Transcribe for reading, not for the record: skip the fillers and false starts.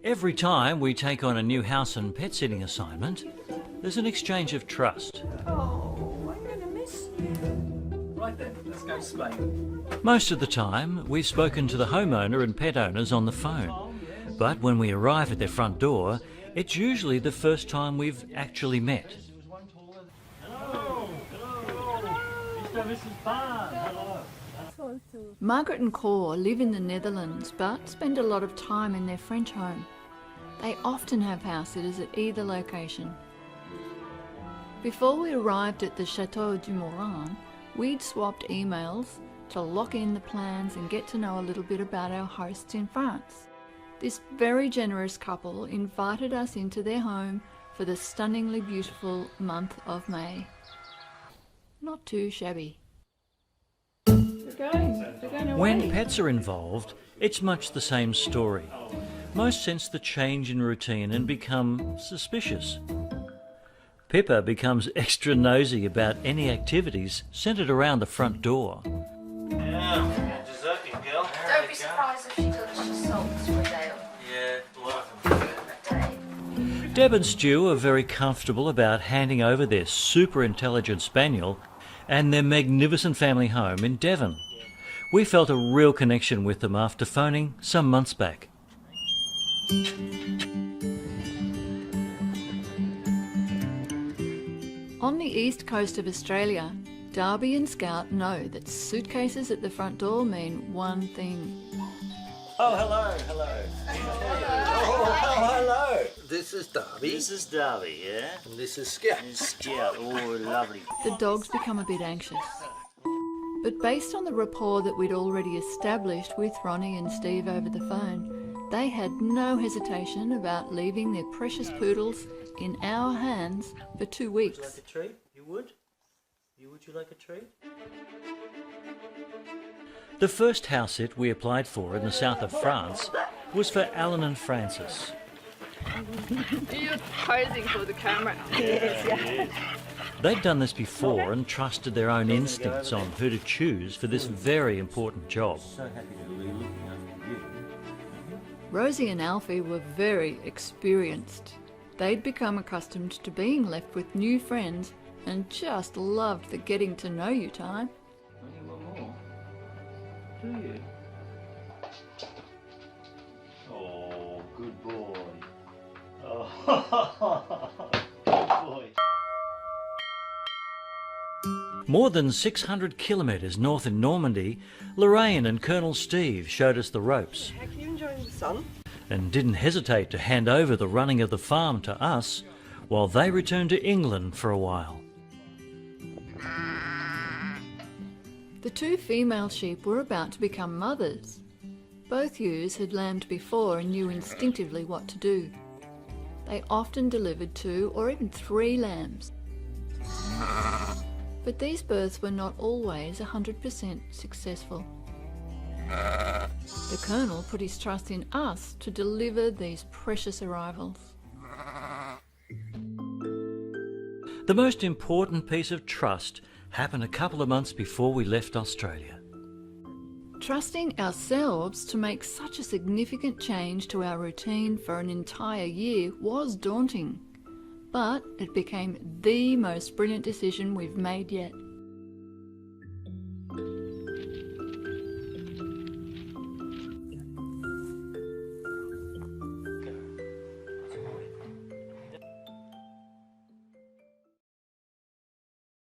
Every time we take on a new house and pet sitting assignment, there's an exchange of trust. Oh, I'm going to miss you. Right then, let's go to Spain. Most of the time, we've spoken to the homeowner and pet owners on the phone. But when we arrive at their front door, it's usually the first time we've actually met. Hello, hello, Mr. and Mrs. Barn, hello. Margaret and Cor live in the Netherlands but spend a lot of time in their French home. They often have house sitters at either location. Before we arrived at the Chateau du Morin, we'd swapped emails to lock in the plans and get to know a little bit about our hosts in France. This very generous couple invited us into their home for the stunningly beautiful month of May. Not too shabby. When pets are involved, it's much the same story. Most sense the change in routine and become suspicious. Pippa becomes extra nosy about any activities centred around the front door. Yeah, dessert, you girl. Don't be surprised if she delicious salts with ale. Yeah, a lot of them. Deb and Stu are very comfortable about handing over their super intelligent spaniel and their magnificent family home in Devon. We felt a real connection with them after phoning some months back. On the east coast of Australia, Darby and Scout know that suitcases at the front door mean one thing. Oh, hello, hello. Oh, hello. This is Darby. This is Darby, yeah? And this is Scout. Scout, oh, lovely. The dogs become a bit anxious. But based on the rapport that we'd already established with Ronnie and Steve over the phone, they had no hesitation about leaving their precious poodles in our hands for 2 weeks. Would you like a treat? You would? Would you like a treat? The first house sit we applied for in the south of France was for Alan and Francis. You're posing for the camera. They'd done this before and trusted their own instincts on who to choose for this very important job. So happy to be looking after you. Rosie and Alfie were very experienced. They'd become accustomed to being left with new friends and just loved the getting to know you time. Only one more. Do you? Oh, good boy. Oh, good boy. More than 600 kilometres north in Normandy, Lorraine and Colonel Steve showed us the ropes Heck, you enjoying the sun? and didn't hesitate to hand over the running of the farm to us while they returned to England for a while. The two female sheep were about to become mothers. Both ewes had lambed before and knew instinctively what to do. They often delivered 2 or even 3 lambs. But these births were not always 100% successful. The Colonel put his trust in us to deliver these precious arrivals. The most important piece of trust happened a couple of months before we left Australia. Trusting ourselves to make such a significant change to our routine for an entire year was daunting, but it became the most brilliant decision we've made yet.